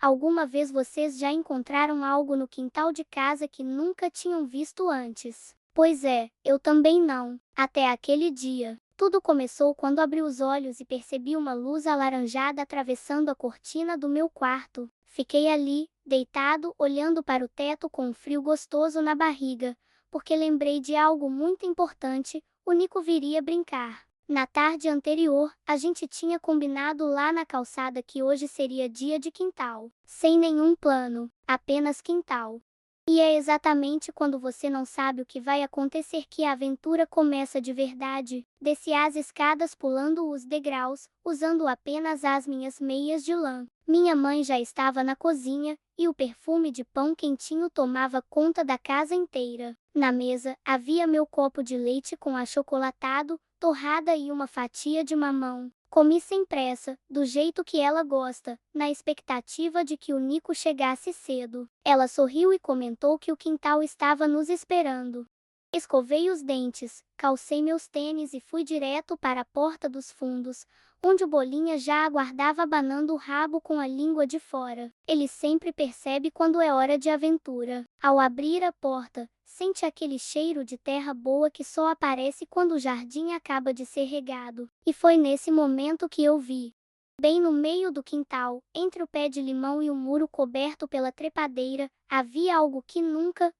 Alguma vez vocês já encontraram algo no quintal de casa que nunca tinham visto antes? Pois é, eu também não. Até aquele dia. Tudo começou quando abri os olhos e percebi uma luz alaranjada atravessando a cortina do meu quarto. Fiquei ali, deitado, olhando para o teto com um frio gostoso na barriga, porque lembrei de algo muito importante: o Nico viria brincar. Na tarde anterior, a gente tinha combinado lá na calçada que hoje seria dia de quintal. Sem nenhum plano, apenas quintal. E é exatamente quando você não sabe o que vai acontecer que a aventura começa de verdade. Desci as escadas pulando os degraus, usando apenas as minhas meias de lã. Minha mãe já estava na cozinha, e o perfume de pão quentinho tomava conta da casa inteira. Na mesa, havia meu copo de leite com achocolatado, torrada e uma fatia de mamão. Comi sem pressa, do jeito que ela gosta, na expectativa de que o Nico chegasse cedo. Ela sorriu e comentou que o quintal estava nos esperando. Escovei os dentes, calcei meus tênis e fui direto para a porta dos fundos, onde o Bolinha já aguardava abanando o rabo com a língua de fora. Ele sempre percebe quando é hora de aventura. Ao abrir a porta, sente aquele cheiro de terra boa que só aparece quando o jardim acaba de ser regado. E foi nesse momento que eu vi. Bem no meio do quintal, entre o pé de limão e o muro coberto pela trepadeira, havia algo que nunca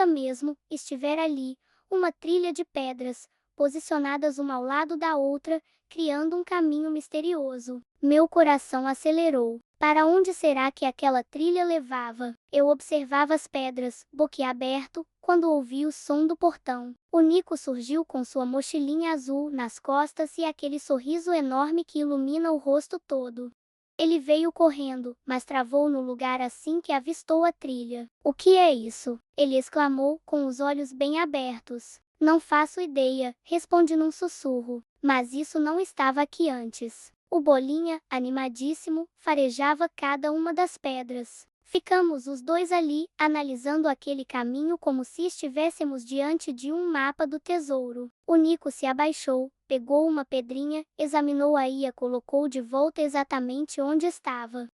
mesmo, estivera ali: uma trilha de pedras, posicionadas uma ao lado da outra, criando um caminho misterioso. Meu coração acelerou. Para onde será que aquela trilha levava? Eu observava as pedras, boquiaberto, quando ouvi o som do portão. O Nico surgiu com sua mochilinha azul nas costas e aquele sorriso enorme que ilumina o rosto todo. Ele veio correndo, mas travou no lugar assim que avistou a trilha. "O que é isso?" ele exclamou, com os olhos bem abertos. "Não faço ideia", respondi num sussurro. Mas isso não estava aqui antes. O Bolinha, animadíssimo, farejava cada uma das pedras. Ficamos os dois ali, analisando aquele caminho como se estivéssemos diante de um mapa do tesouro. O Nico se abaixou, pegou uma pedrinha, examinou-a e a colocou de volta exatamente onde estava.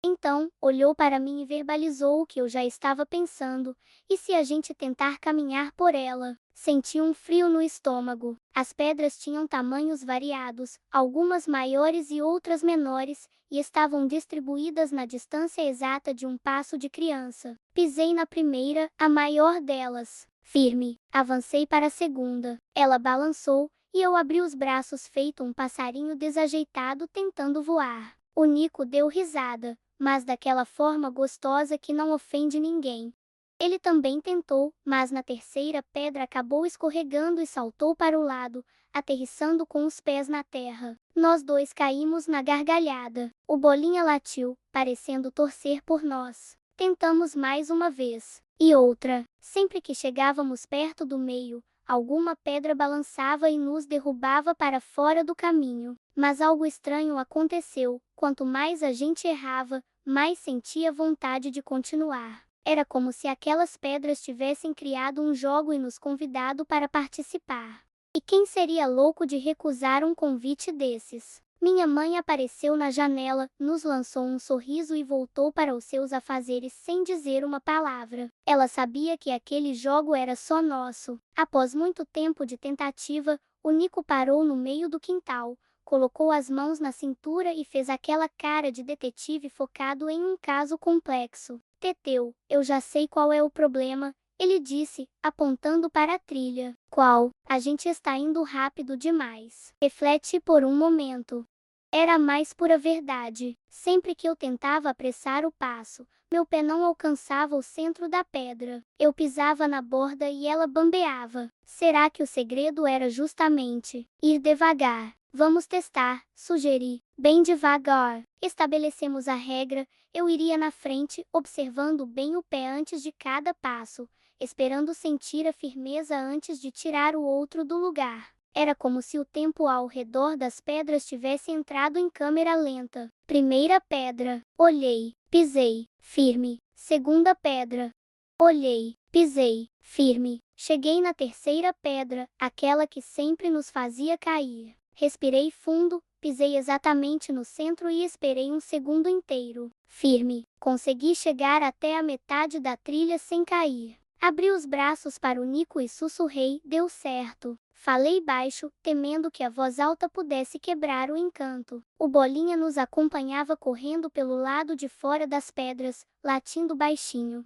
Então, olhou para mim e verbalizou o que eu já estava pensando: e se a gente tentar caminhar por ela? Senti um frio no estômago. As pedras tinham tamanhos variados, algumas maiores e outras menores, e estavam distribuídas na distância exata de um passo de criança. Pisei na primeira, a maior delas. Firme, avancei para a segunda. Ela balançou, e eu abri os braços feito um passarinho desajeitado tentando voar. O Nico deu risada, mas daquela forma gostosa que não ofende ninguém. Ele também tentou, mas na terceira pedra acabou escorregando e saltou para o lado, aterrissando com os pés na terra. Nós dois caímos na gargalhada. O Bolinha latiu, parecendo torcer por nós. Tentamos mais uma vez. E outra. Sempre que chegávamos perto do meio, alguma pedra balançava e nos derrubava para fora do caminho. Mas algo estranho aconteceu: quanto mais a gente errava, mais sentia vontade de continuar. Era como se aquelas pedras tivessem criado um jogo e nos convidado para participar. E quem seria louco de recusar um convite desses? Minha mãe apareceu na janela, nos lançou um sorriso e voltou para os seus afazeres sem dizer uma palavra. Ela sabia que aquele jogo era só nosso. Após muito tempo de tentativa, o Nico parou no meio do quintal, colocou as mãos na cintura e fez aquela cara de detetive focado em um caso complexo. "Teteu, eu já sei qual é o problema", ele disse, apontando para a trilha. "Qual?" "A gente está indo rápido demais." Reflete por um momento. Era a mais pura verdade. Sempre que eu tentava apressar o passo, meu pé não alcançava o centro da pedra. Eu pisava na borda e ela bambeava. Será que o segredo era justamente ir devagar? "Vamos testar", sugeri. "Bem devagar." Estabelecemos a regra: eu iria na frente, observando bem o pé antes de cada passo, esperando sentir a firmeza antes de tirar o outro do lugar. Era como se o tempo ao redor das pedras tivesse entrado em câmera lenta. Primeira pedra. Olhei, pisei, firme. Segunda pedra. Olhei, pisei, firme. Cheguei na terceira pedra, aquela que sempre nos fazia cair. Respirei fundo, Pisei exatamente no centro e esperei um segundo inteiro. Firme. Consegui chegar até a metade da trilha sem cair. Abri os braços para o Nico e sussurrei: deu certo. Falei baixo, temendo que a voz alta pudesse quebrar o encanto. O Bolinha nos acompanhava correndo pelo lado de fora das pedras, latindo baixinho.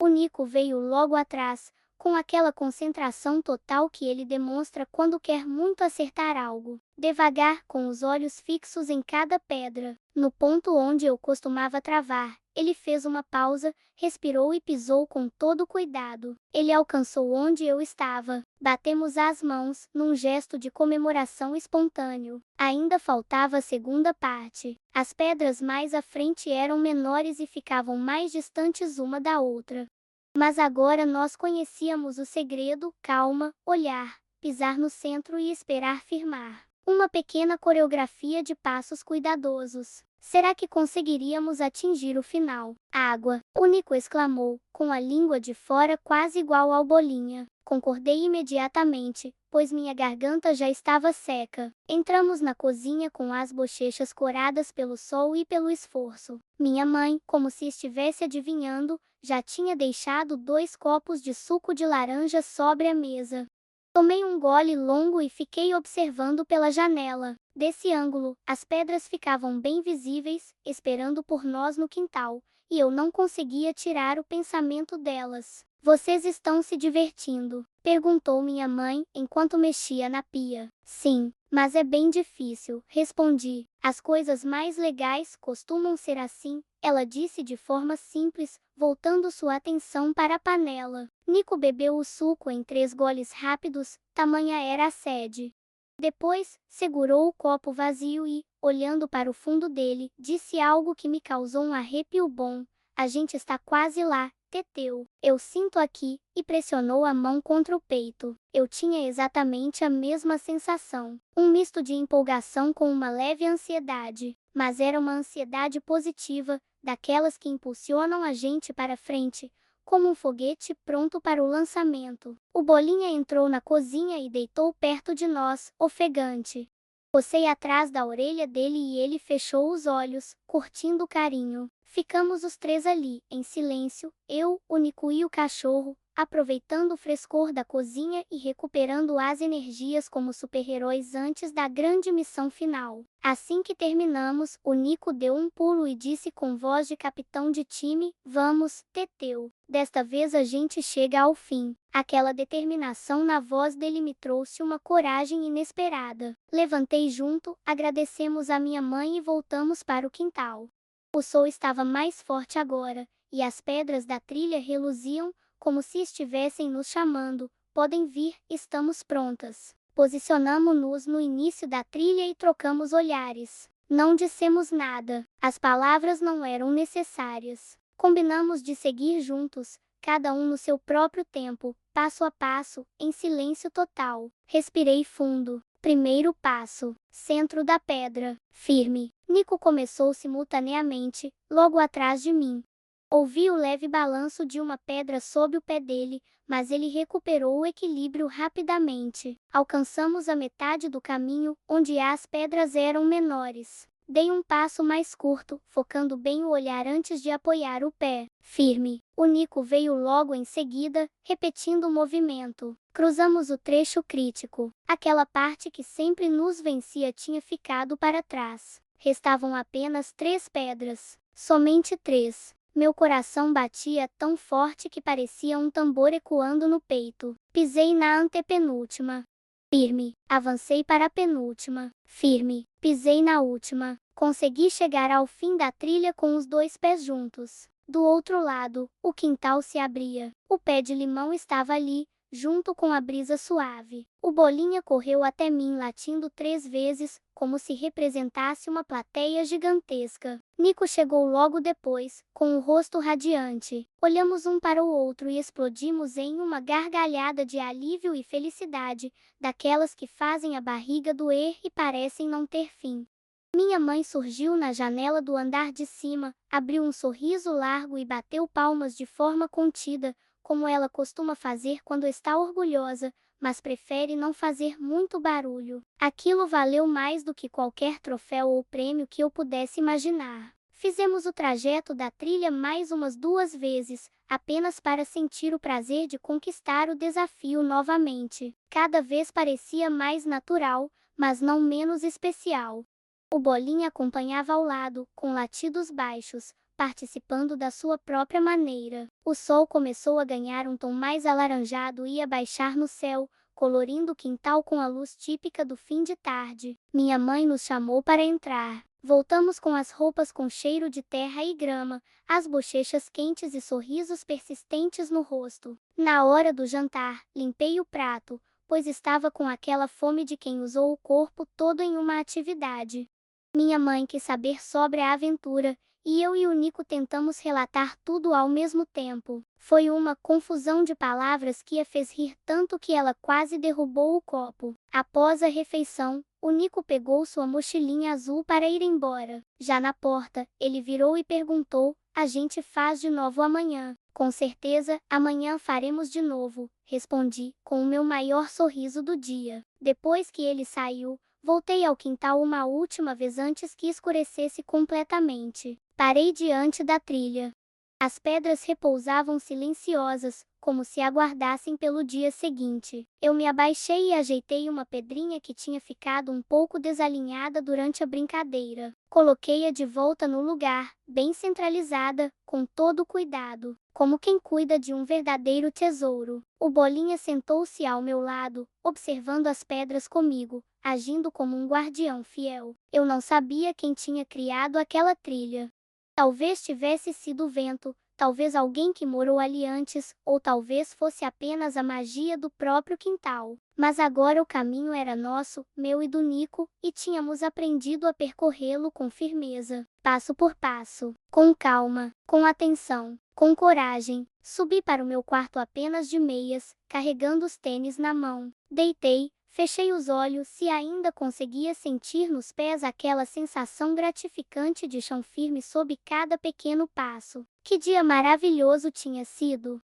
O Nico veio logo atrás, com aquela concentração total que ele demonstra quando quer muito acertar algo. Devagar, com os olhos fixos em cada pedra, no ponto onde eu costumava travar, ele fez uma pausa, respirou e pisou com todo cuidado. Ele alcançou onde eu estava. Batemos as mãos, num gesto de comemoração espontâneo. Ainda faltava a segunda parte. As pedras mais à frente eram menores e ficavam mais distantes uma da outra. Mas agora nós conhecíamos o segredo: calma, olhar, pisar no centro e esperar firmar. Uma pequena coreografia de passos cuidadosos. Será que conseguiríamos atingir o final? Água! O Nico exclamou, com a língua de fora quase igual ao Bolinha. Concordei imediatamente, pois minha garganta já estava seca. Entramos na cozinha com as bochechas coradas pelo sol e pelo esforço. Minha mãe, como se estivesse adivinhando, já tinha deixado 2 copos de suco de laranja sobre a mesa. Tomei um gole longo e fiquei observando pela janela. Desse ângulo, as pedras ficavam bem visíveis, esperando por nós no quintal, e eu não conseguia tirar o pensamento delas. Vocês estão se divertindo? Perguntou minha mãe, enquanto mexia na pia. Sim, mas é bem difícil, respondi. As coisas mais legais costumam ser assim, ela disse de forma simples, voltando sua atenção para a panela. Nico bebeu o suco em 3 goles rápidos, tamanha era a sede. Depois, segurou o copo vazio e, olhando para o fundo dele, disse algo que me causou um arrepio bom. A gente está quase lá, Teteu. Eu sinto aqui, e pressionou a mão contra o peito. Eu tinha exatamente a mesma sensação. Um misto de empolgação com uma leve ansiedade. Mas era uma ansiedade positiva, daquelas que impulsionam a gente para frente, como um foguete pronto para o lançamento. O Bolinha entrou na cozinha e deitou perto de nós, ofegante. Cocei atrás da orelha dele e ele fechou os olhos, curtindo o carinho. Ficamos os 3 ali, em silêncio, eu, o Nico e o cachorro, aproveitando o frescor da cozinha e recuperando as energias como super-heróis antes da grande missão final. Assim que terminamos, o Nico deu um pulo e disse com voz de capitão de time: vamos, Teteu. Desta vez a gente chega ao fim. Aquela determinação na voz dele me trouxe uma coragem inesperada. Levantei junto, agradecemos a minha mãe e voltamos para o quintal. O sol estava mais forte agora, e as pedras da trilha reluziam, como se estivessem nos chamando. Podem vir, estamos prontas. Posicionamo-nos no início da trilha e trocamos olhares. Não dissemos nada. As palavras não eram necessárias. Combinamos de seguir juntos, cada um no seu próprio tempo, passo a passo, em silêncio total. Respirei fundo. Primeiro passo. Centro da pedra. Firme. Nico começou simultaneamente, logo atrás de mim. Ouvi o leve balanço de uma pedra sob o pé dele, mas ele recuperou o equilíbrio rapidamente. Alcançamos a metade do caminho, onde as pedras eram menores. Dei um passo mais curto, focando bem o olhar antes de apoiar o pé. Firme. O Nico veio logo em seguida, repetindo o movimento. Cruzamos o trecho crítico. Aquela parte que sempre nos vencia tinha ficado para trás. Restavam apenas 3 pedras. Somente 3. Meu coração batia tão forte que parecia um tambor ecoando no peito. Pisei na antepenúltima. Firme. Avancei para a penúltima. Firme. Pisei na última. Consegui chegar ao fim da trilha com os 2 pés juntos. Do outro lado, o quintal se abria. O pé de limão estava ali, junto com a brisa suave. O Bolinha correu até mim latindo 3 vezes, como se representasse uma plateia gigantesca. Nico chegou logo depois, com o rosto radiante. Olhamos um para o outro e explodimos em uma gargalhada de alívio e felicidade, daquelas que fazem a barriga doer e parecem não ter fim. Minha mãe surgiu na janela do andar de cima, abriu um sorriso largo e bateu palmas de forma contida, como ela costuma fazer quando está orgulhosa, mas prefere não fazer muito barulho. Aquilo valeu mais do que qualquer troféu ou prêmio que eu pudesse imaginar. Fizemos o trajeto da trilha mais umas 2 vezes, apenas para sentir o prazer de conquistar o desafio novamente. Cada vez parecia mais natural, mas não menos especial. O Bolinha acompanhava ao lado, com latidos baixos, participando da sua própria maneira. O sol começou a ganhar um tom mais alaranjado e a baixar no céu, colorindo o quintal com a luz típica do fim de tarde. Minha mãe nos chamou para entrar. Voltamos com as roupas com cheiro de terra e grama, as bochechas quentes e sorrisos persistentes no rosto. Na hora do jantar, limpei o prato, pois estava com aquela fome de quem usou o corpo todo em uma atividade. Minha mãe quis saber sobre a aventura, e eu e o Nico tentamos relatar tudo ao mesmo tempo. Foi uma confusão de palavras que a fez rir tanto que ela quase derrubou o copo. Após a refeição, o Nico pegou sua mochilinha azul para ir embora. Já na porta, ele virou e perguntou: "A gente faz de novo amanhã?" "Com certeza, amanhã faremos de novo", respondi, com o meu maior sorriso do dia. Depois que ele saiu, voltei ao quintal uma última vez antes que escurecesse completamente. Parei diante da trilha. As pedras repousavam silenciosas, como se aguardassem pelo dia seguinte. Eu me abaixei e ajeitei uma pedrinha que tinha ficado um pouco desalinhada durante a brincadeira. Coloquei-a de volta no lugar, bem centralizada, com todo cuidado, como quem cuida de um verdadeiro tesouro. O Bolinha sentou-se ao meu lado, observando as pedras comigo, agindo como um guardião fiel. Eu não sabia quem tinha criado aquela trilha. Talvez tivesse sido o vento, talvez alguém que morou ali antes, ou talvez fosse apenas a magia do próprio quintal. Mas agora o caminho era nosso, meu e do Nico, e tínhamos aprendido a percorrê-lo com firmeza, passo por passo, com calma, com atenção, com coragem. Subi para o meu quarto apenas de meias, carregando os tênis na mão. Deitei. Fechei os olhos e ainda conseguia sentir nos pés aquela sensação gratificante de chão firme sob cada pequeno passo. Que dia maravilhoso tinha sido!